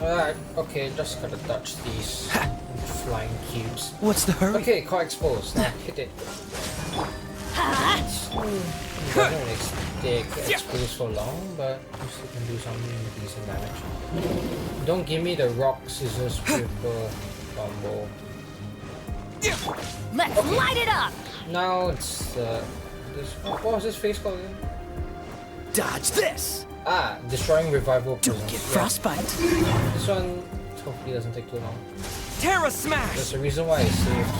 Okay, just gotta touch these flying cubes. What's the hurry? Okay, core exposed. Now hit it. Doesn't stay exposed for long, but you still can do some decent damage. Don't give me the rock, scissors, paper combo. Let's light it up! Now it's what was this face called again? Dodge this! Destroying revival Don't prisons. get Yeah. frostbite. This one hopefully doesn't take too long. Terra smash! There's a reason why I saved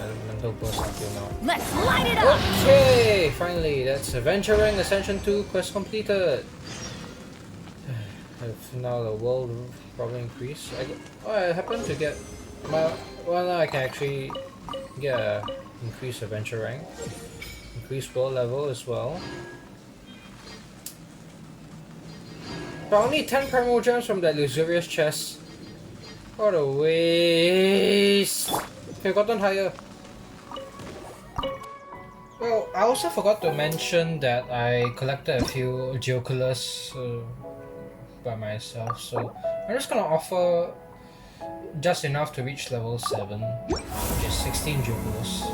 Elemental Burst until now. Let's light it up! Okay, finally, that's Adventuring Ascension 2 quest completed. If now the world will probably increase. I happen to get my now I can actually get a increased adventure rank, increased world level as well. But only 10 primal gems from that luxurious chest. What a waste! Could have gotten higher. Well, I also forgot to mention that I collected a few Geoculus by myself, so I'm just gonna offer just enough to reach level 7, which is 16 Geoculus.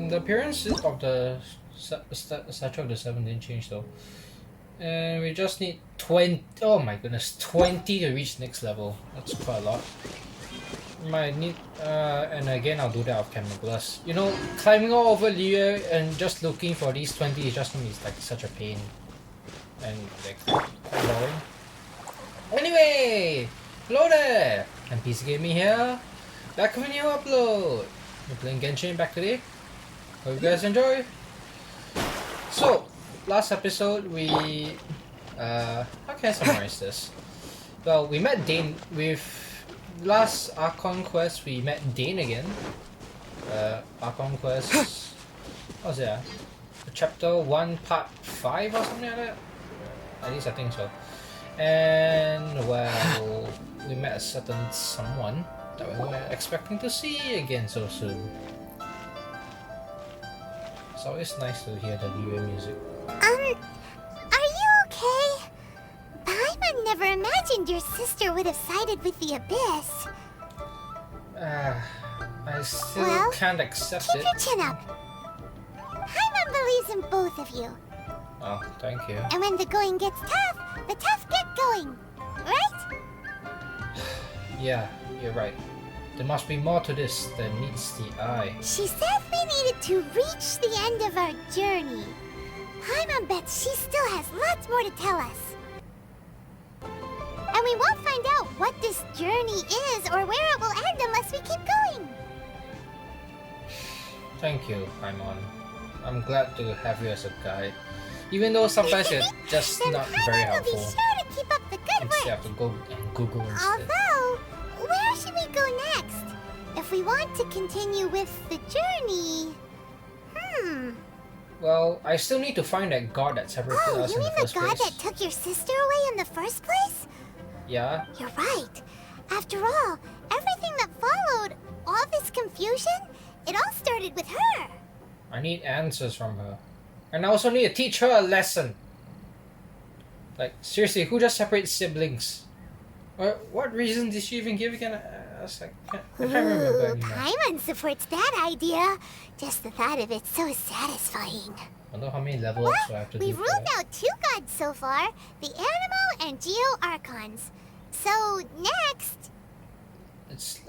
The appearance of the Statue of the Seven didn't change though. And we just need 20, oh my goodness, 20 to reach next level. That's quite a lot. Might need, and again I'll do that off camera because, you know, climbing all over Liyue and just looking for these 20 is just gonna be like such a pain. And like, quite boring. Anyway, hello there! NPC Gaming here, back with a new upload. We're playing Genshin Impact today. Hope you guys enjoy. So, last episode we how can I summarize this? Well, we met Dane with last Archon quest. We met Dane again. Archon quest. What's that? Chapter 1, part 5 or something like that. At least I think so. And well, we met a certain someone that we were expecting to see again so soon. It's always nice to hear the Liyue music. Are you okay? Paimon never imagined your sister would have sided with the Abyss. I still Well, can't accept Keep it. your chin up. Paimon believes in both of you. Oh, thank you. And when the going gets tough, the tough get going. Right? Yeah, you're right. There must be more to this than meets the eye. She said we needed to reach the end of our journey. Paimon bets she still has lots more to tell us. And we won't find out what this journey is or where it will end unless we keep going. Thank you, Paimon. I'm glad to have you as a guide. Even though sometimes you're just Then not Paimon very will be helpful. sure to keep up the good Instead, you work. have to go and Google instead. Although, where should we go next? If we want to continue with the journey... Well, I still need to find that god that separated Oh, us you in mean the the first god place. that took your sister away in the first place? Yeah? You're right. After all, everything that followed, all this confusion, it all started with her. I need answers from her. And I also need to teach her a lesson. Like, seriously, who just separates siblings? Or what reason did she even give again? I was like, I can't remember anymore. Paimon supports that idea. Just the thought of it so satisfying. I don't know how many levels Well, do I have to do we've for ruled that. out 2 gods so far, the Animo and Geo Archons. So, next,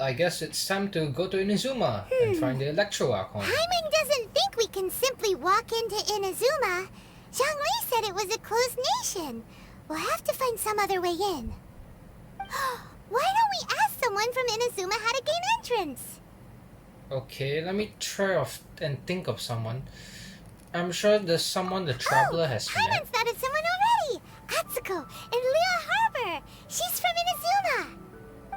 I guess it's time to go to Inazuma and find the Electro Archon. Paimon doesn't think we can simply walk into Inazuma. Zhongli said it was a closed nation. We'll have to find some other way in. Why don't we ask someone from Inazuma how to gain entrance? Okay, let me try and think of someone. I'm sure there's someone the Traveler has met. Paimon's thought of someone already. Atsuko in Liyue Harbor. She's from Inazuma.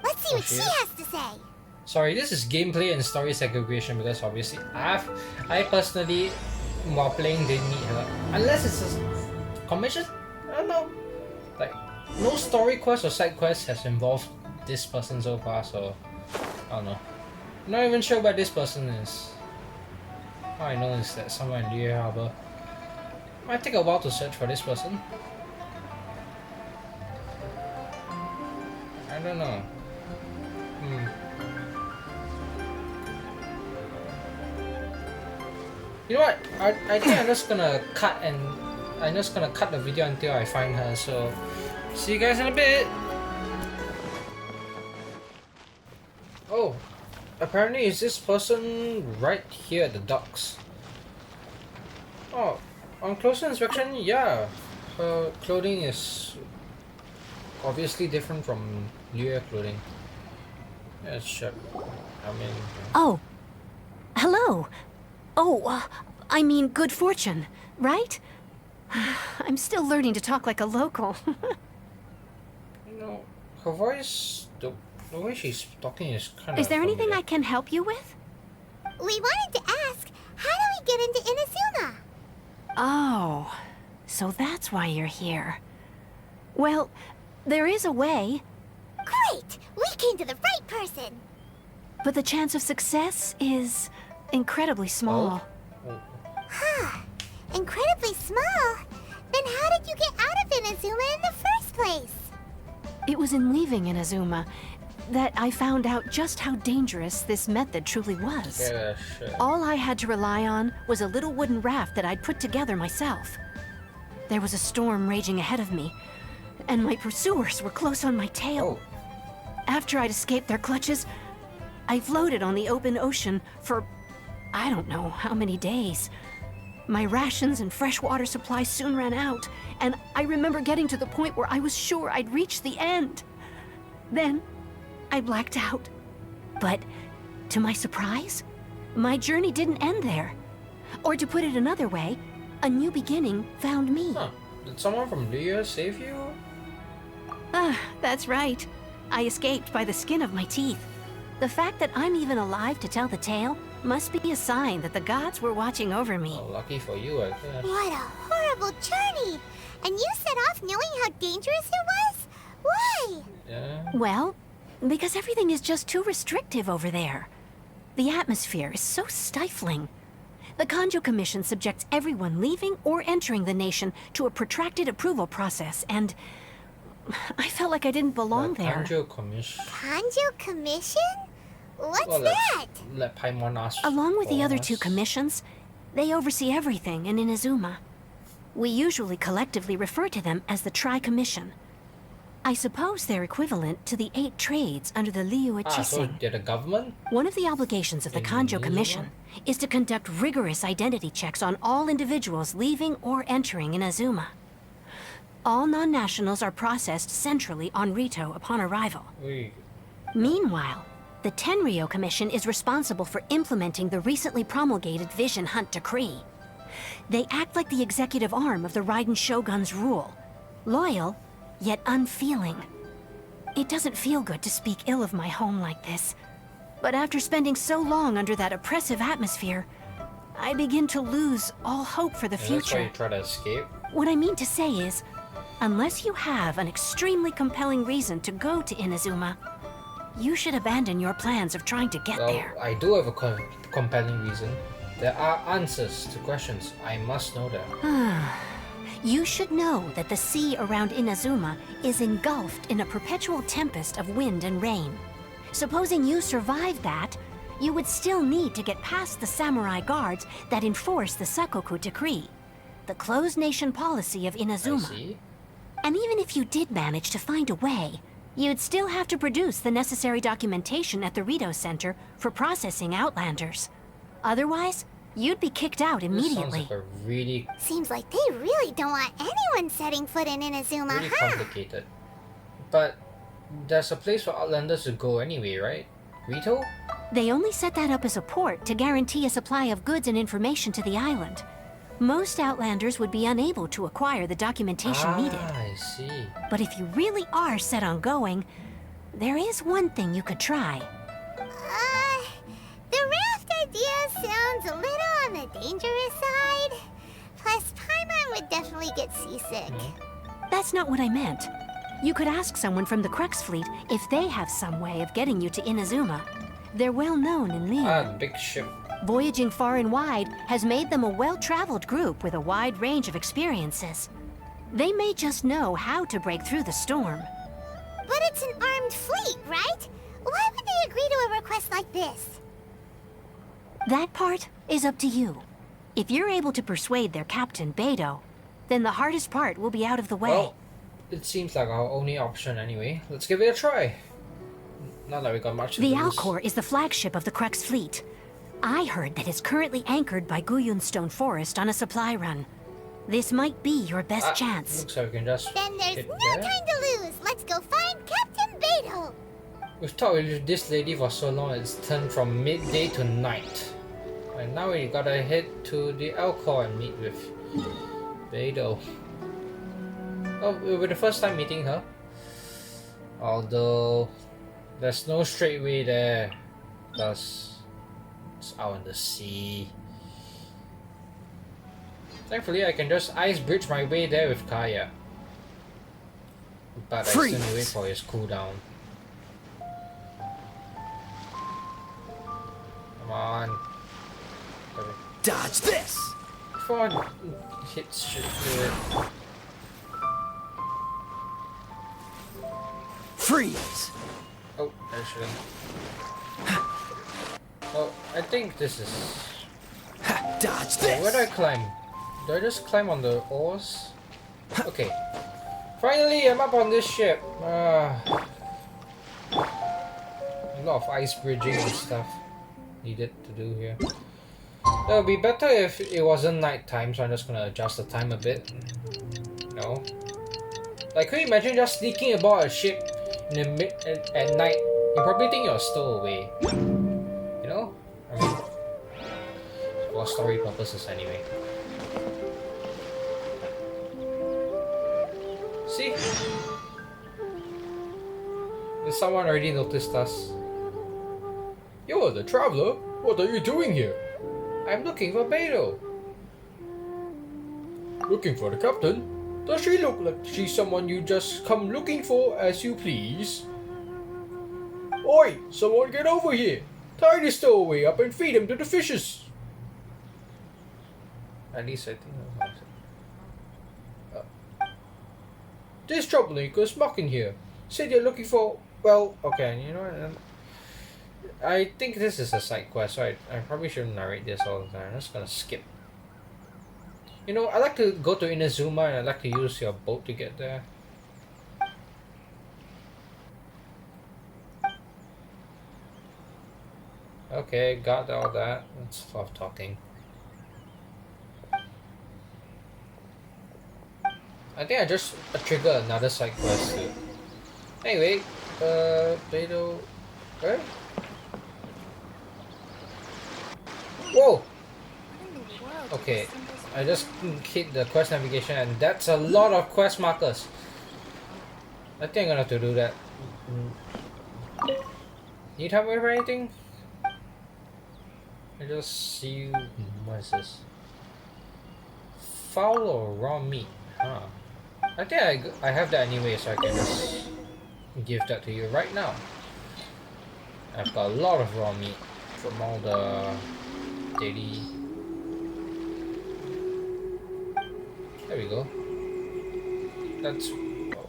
Let's see Oh, what she she is? has to say. Sorry, this is gameplay and story segregation because obviously I personally, while playing, didn't meet her. Unless it's a commission? I don't know. Like, no story quest or side quest has involved this person so far, so I don't know. I'm not even sure where this person is. All I know is that somewhere in Liyue Harbor. Might take a while to search for this person. I don't know. You know what? I think I'm just gonna cut the video until I find her. So, see you guys in a bit. Oh, apparently is this person right here at the docks. Oh, on closer inspection, yeah, her clothing is obviously different from Liyue clothing. Yeah, sure. I mean, Oh. Hello. Oh, I mean good fortune, right? I'm still learning to talk like a local. you know, her voice, the way she's talking is kind of. Is there anything I can help you with? We wanted to ask, how do we get into Inazuma? Oh, so that's why you're here. Well, there is a way, Great! We came to the right person! but the chance of success is incredibly small. Oh. Huh. Incredibly small? Then how did you get out of Inazuma in the first place? It was in leaving Inazuma that I found out just how dangerous this method truly was. Yeah, sure. All I had to rely on was a little wooden raft that I'd put together myself. There was a storm raging ahead of me, and my pursuers were close on my tail. Oh. After I'd escaped their clutches, I floated on the open ocean for I don't know how many days. My rations and freshwater supply soon ran out, and I remember getting to the point where I was sure I'd reached the end. Then, I blacked out. But, to my surprise, my journey didn't end there. Or to put it another way, a new beginning found me. Huh. Did someone from Liyue save you? Ah, that's right. I escaped by the skin of my teeth. The fact that I'm even alive to tell the tale must be a sign that the gods were watching over me. Oh, lucky for you, I guess. What a horrible journey! And you set off knowing how dangerous it was? Why? Yeah. Well, because everything is just too restrictive over there. The atmosphere is so stifling. The Kanjo Commission subjects everyone leaving or entering the nation to a protracted approval process, and I felt like I didn't belong The there. Kanjo Commission. Kanjo Commission? What's Well, that? let Paimon ask. Along with the for other us. two commissions, they oversee everything in Inazuma. We usually collectively refer to them as the Tri-Commission. I suppose they're equivalent to the 8 trades under the Liyue Ah, so Chising. they're the government? One of the obligations of the In Kanjo Inazuma? Commission is to conduct rigorous identity checks on all individuals leaving or entering Inazuma. All non-nationals are processed centrally on Rito upon arrival. We. Meanwhile, the Tenryo Commission is responsible for implementing the recently promulgated Vision Hunt Decree. They act like the executive arm of the Raiden Shogun's rule. Loyal, yet unfeeling. It doesn't feel good to speak ill of my home like this. But after spending so long under that oppressive atmosphere, I begin to lose all hope for the And that's why future. you try to escape. What I mean to say is, unless you have an extremely compelling reason to go to Inazuma, you should abandon your plans of trying to get Well, there. I do have a compelling reason. There are answers to questions. I must know them. You should know that the sea around Inazuma is engulfed in a perpetual tempest of wind and rain. Supposing you survived that, you would still need to get past the samurai guards that enforce the Sakoku Decree, the closed nation policy of I Inazuma. see. And even if you did manage to find a way, you'd still have to produce the necessary documentation at the Rito Center for processing Outlanders. Otherwise, you'd be kicked out This immediately. sounds like a really, Seems like they really don't want anyone setting foot in Inazuma, really huh? complicated. But there's a place for Outlanders to go anyway, right? Rito? They only set that up as a port to guarantee a supply of goods and information to the island. Most Outlanders would be unable to acquire the documentation needed. I see. But if you really are set on going, there is one thing you could try. The raft idea sounds a little on the dangerous side. Plus, Paimon would definitely get seasick. That's not what I meant. You could ask someone from the Crux Fleet if they have some way of getting you to Inazuma. They're well known in Liyue. The big ship. Voyaging far and wide has made them a well-traveled group with a wide range of experiences. They may just know how to break through the storm. But it's an armed fleet, right? Why would they agree to a request like this? That part is up to you. If you're able to persuade their captain, Beidou, then the hardest part will be out of the way. Well, it seems like our only option anyway. Let's give it a try. Not that we got much to The lose. Alcor is the flagship of the Crux fleet. I heard that it's currently anchored by Guyunstone Forest on a supply run. This might be your best chance. Looks like we can just Then there's hit no there. time to lose. Let's go find Captain Beidou. We've talked with this lady for so long, it's turned from midday to night. And now we gotta head to the Alcor and meet with Beidou. Oh, it will be the first time meeting her. Although, there's no straight way there. Because it's out in the sea. Thankfully, I can just ice bridge my way there with Kaya. But I still need to wait for his cooldown. Come on. Dodge this! Come on. Hit shit to it. Freeze! Oh, I shouldn't. Oh, I think this is... Ha, dodge Oh, where do I this! climb? Do I just climb on the oars? Okay. Finally, I'm up on this ship. A lot of ice bridging and stuff needed to do here. It would be better if it wasn't night time, so I'm just gonna adjust the time a bit. No. Like, could you imagine just sneaking aboard a ship in the at night? You probably think you're stowaway. You know? I mean, for story purposes anyway. See? Someone already noticed us. You're the traveler. What are you doing here? I'm looking for Beidou. Looking for the captain? Does she look like she's someone you just come looking for as you please? Oi! Someone get over here! Tie this stowaway up and feed him to the fishes! At least I think that's what I said. This troublemaker's mocking here. Said you're looking for... Well, okay, you know what? I think this is a side quest, so I probably shouldn't narrate this all the time. I'm just gonna skip. You know, I like to go to Inazuma and I like to use your boat to get there. Okay, got all that. Let's stop talking. I think I just triggered another side quest too. Anyway, Beidou... Where? Whoa! Okay, I just hit the quest navigation and that's a lot of quest markers. I think I'm gonna have to do that. Need help with anything? I just see... What is this? Fowl or raw meat? Huh. I think I have that anyway, so I can just give that to you right now. I've got a lot of raw meat from all the daily... There we go. That's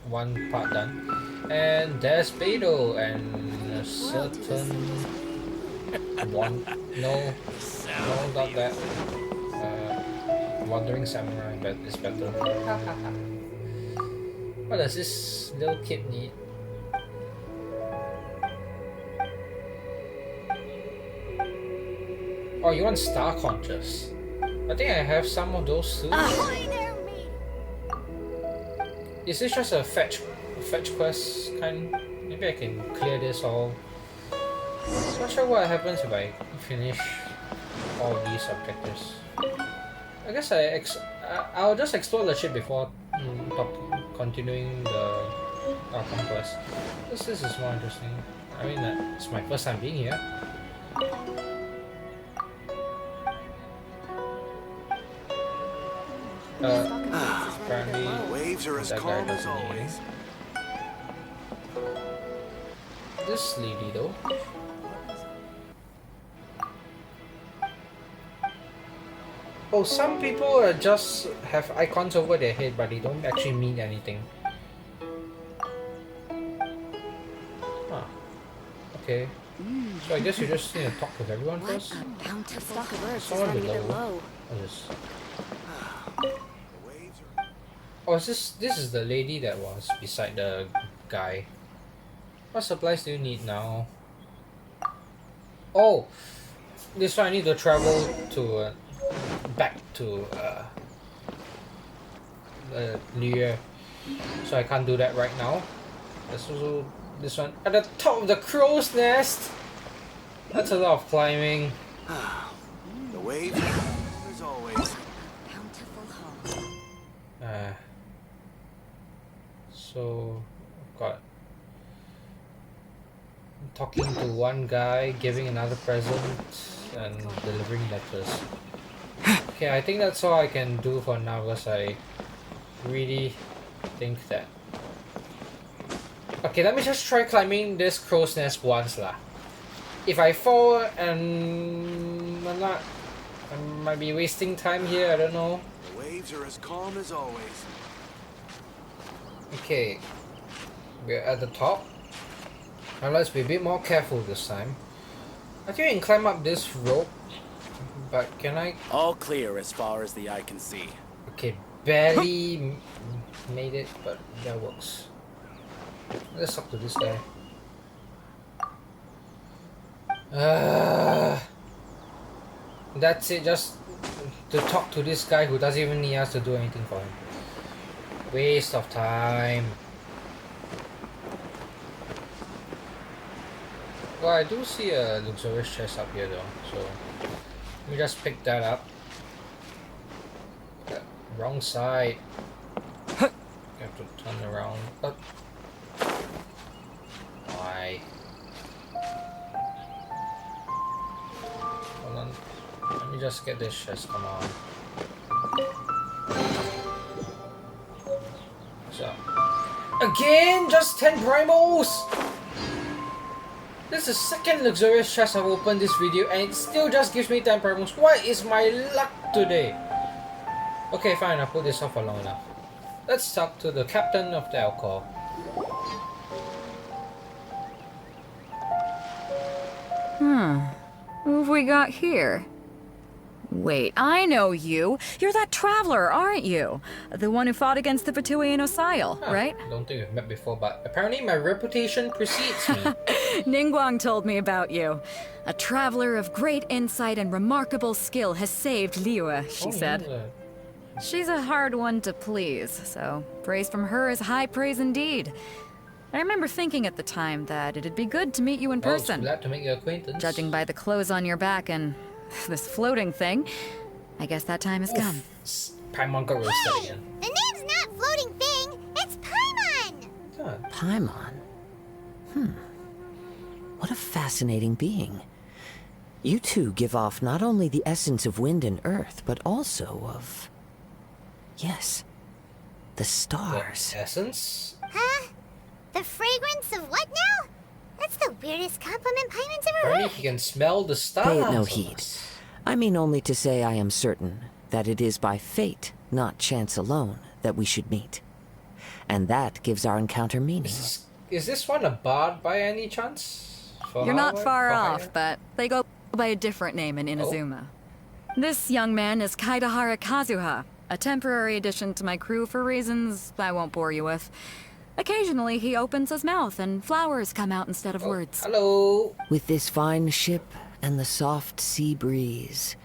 one part done. And there's Beidou and a certain one. No, not that. Wandering Samurai, but it's better. What does this little kid need? Oh, you want Star Conscious? I think I have some of those too. Is this just a fetch quest kind? Maybe I can clear this all. Not sure what happens if I finish all these objectives. I guess I'll just explore the ship before continuing the conquest. This is more interesting. I mean, it's my first time being here. Apparently, Waves are as that guy calm as doesn't need always. this lady though. Oh, some people just have icons over their head, but they don't actually mean anything. Huh. Okay. So I guess you just need to talk with everyone first. Stock of herbs is Someone running a bit below. low. What is this? Oh, this is the lady that was beside the guy. What supplies do you need now? Oh, this one I need to travel to back to Liu, so I can't do that right now. There's also this one at the top of the crow's nest. That's a lot of climbing. The waves, as always. So I've got talking to one guy, giving another present, and delivering letters. Okay, I think that's all I can do for now because I really think that. Okay, let me just try climbing this crow's nest once lah. If I fall and I might be wasting time here, I don't know. The waves are as calm as always. Okay, we're at the top. Now let's be a bit more careful this time. I think I can climb up this rope, but can I? All clear as far as the eye can see. Okay, barely made it, but that works. Let's talk to this guy. That's it, just to talk to this guy who doesn't even need us to do anything for him. Waste of time. Well, I do see a luxurious chest up here though, so let me just pick that up. Wrong side. You have to turn around. Why? Hold on. Let me just get this chest, come on. What's up? Again? Just 10 primals? This is the second luxurious chest I've opened this video and it still just gives me 10 primals. What is my luck today? Okay, fine, I'll put this off for long enough. Let's talk to the captain of the Alcor. Who have we got here? Wait, I know you. You're that traveler, aren't you? The one who fought against the Fatuian Osile, right? I don't think we've met before, but apparently my reputation precedes me. Ningguang told me about you. A traveler of great insight and remarkable skill has saved Liyue, she said. She's a hard one to please, so praise from her is high praise indeed. I remember thinking at the time that it'd be good to meet you in person. Glad to make your acquaintance. Judging by the clothes on your back and this floating thing, I guess that time has come. Paimon got roasted again. The name's not Floating Thing, it's Paimon! God. Paimon? What a fascinating being. You two give off not only the essence of wind and earth, but also of... yes, the stars. The essence? Huh? The fragrance of what now? That's the weirdest compliment Paimon's ever Apparently heard. he can smell the stars. Pay it no heed. I mean only to say I am certain that it is by fate, not chance alone, that we should meet. And that gives our encounter meaning. Is this one a bard by any chance? You're not far off, but but they go by a different name in Inazuma. This young man is Kaidahara Kazuha, a temporary addition to my crew for reasons I won't bore you with. Occasionally, he opens his mouth and flowers come out instead of words. Hello. With this fine ship and the soft sea breeze,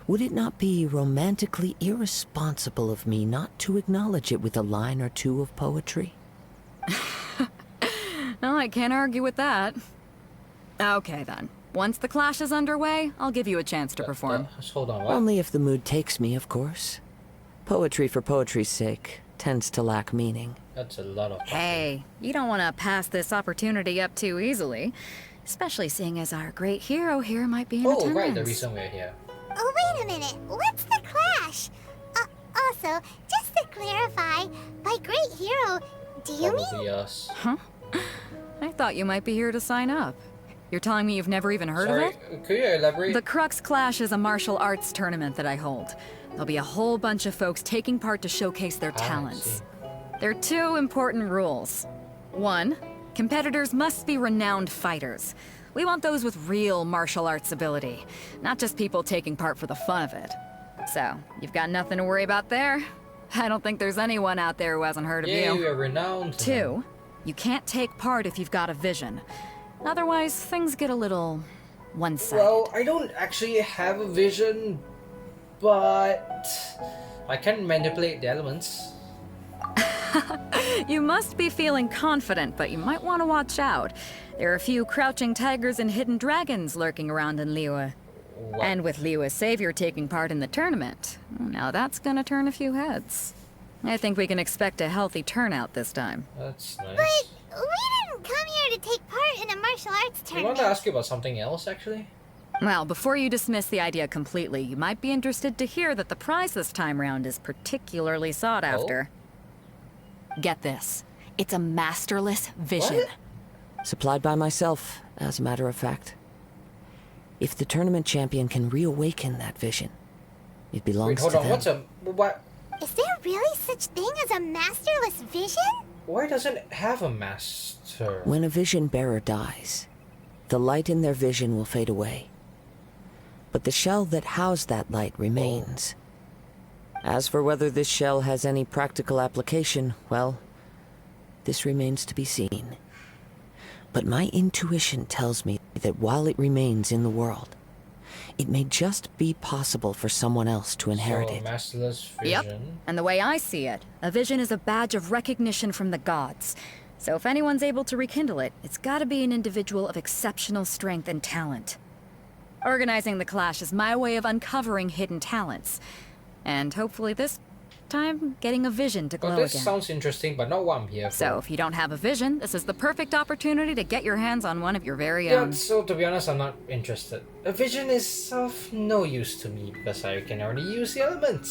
would it not be romantically irresponsible of me not to acknowledge it with a line or two of poetry? Well, I can't argue with that. Okay, then. Once the clash is underway, I'll give you a chance to perform. Just hold on, what? Only if the mood takes me, of course. Poetry for poetry's sake tends to lack meaning. That's a lot of... Hey, you don't want to pass this opportunity up too easily. Especially seeing as our great hero here might be in attendance. right, the reason we're here. Oh, wait a minute. What's the clash? Also, just to clarify, by great hero, do you mean... Probably us. I thought you might be here to sign up. You're telling me you've never even heard of Sorry, it? could you elaborate? The Crux Clash is a martial arts tournament that I hold. There'll be a whole bunch of folks taking part to showcase their I talents. see. There are two important rules. One, competitors must be renowned fighters. We want those with real martial arts ability, not just people taking part for the fun of it. So, you've got nothing to worry about there. I don't think there's anyone out there who hasn't heard of Yeah, you. you are renowned. Two, you can't take part if you've got a vision. Otherwise, things get a little one-sided. Well, I don't actually have a vision, but I can manipulate the elements. You must be feeling confident, but you might want to watch out. There are a few crouching tigers and hidden dragons lurking around in Liyue. What? And with Liyue's savior taking part in the tournament, now that's gonna turn a few heads. I think we can expect a healthy turnout this time. That's nice. But we didn't come here to take part in a martial arts I want tournament. to ask you about something else, actually. Well, before you dismiss the idea completely, you might be interested to hear that the prize this time round is particularly sought after. Get this. It's a masterless vision. What? Supplied by myself, as a matter of fact. If the tournament champion can reawaken that vision, it belongs Wait, hold to on. them. What's a what? Is there really such thing as a masterless vision? Why doesn't it have a master? When a vision bearer dies, the light in their vision will fade away. But the shell that housed that light remains. As for whether this shell has any practical application, well, this remains to be seen. But my intuition tells me that while it remains in the world, it may just be possible for someone else to inherit So, it. masterless vision. Yep. And the way I see it, a vision is a badge of recognition from the gods. So if anyone's able to rekindle it, it's gotta be an individual of exceptional strength and talent. Organizing the clash is my way of uncovering hidden talents. And hopefully this time, getting a vision to glow Well, this again. sounds interesting, but not what I'm here for. So if you don't have a vision, this is the perfect opportunity to get your hands on one of your very Yeah, own. so to be honest, I'm not interested. A vision is of no use to me because I can already use the elements.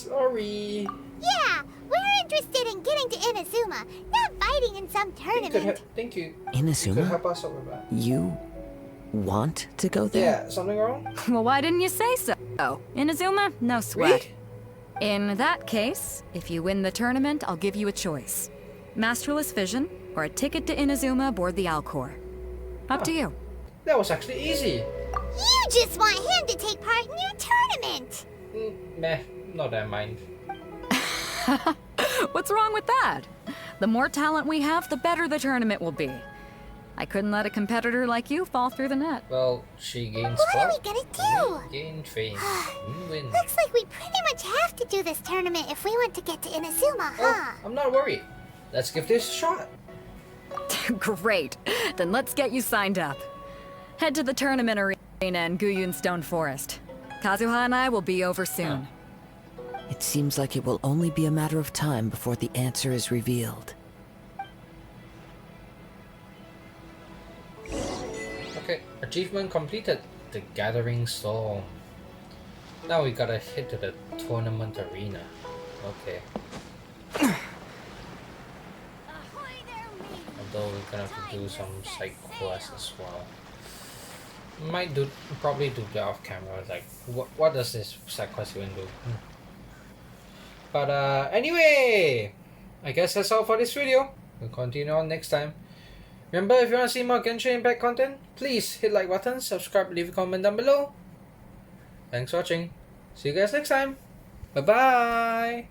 Sorry. Yeah, we're interested in getting to Inazuma, not fighting in some You could tournament. thank you. You could Inazuma? help us out with that. You want to go there? Yeah, something wrong? Well, why didn't you say so? Inazuma, no sweat. Really? In that case, if you win the tournament, I'll give you a choice. Masterless Vision, or a ticket to Inazuma aboard the Alcor. Up to you. That was actually easy. You just want him to take part in your tournament. Meh, not that mind. What's wrong with that? The more talent we have, the better the tournament will be. I couldn't let a competitor like you fall through the net. Well, she gains What are we clout. gonna do? Gain fame. You win. Looks like we pretty much have to do this tournament if we want to get to Inazuma, huh? Oh, I'm not worried. Let's give this a shot. Great. Then let's get you signed up. Head to the tournament arena in Guyun Stone Forest. Kazuha and I will be over soon. It seems like it will only be a matter of time before the answer is revealed. Okay, achievement completed. The Gathering Storm. Now we gotta head to the tournament arena. Okay. Although we're gonna have to do some side quests as well. Probably do that off camera. Like, what does this side quest even do? But anyway, I guess that's all for this video. We'll continue on next time. Remember, if you want to see more Genshin Impact content, please hit like button, subscribe, leave a comment down below. Thanks for watching. See you guys next time. Bye bye.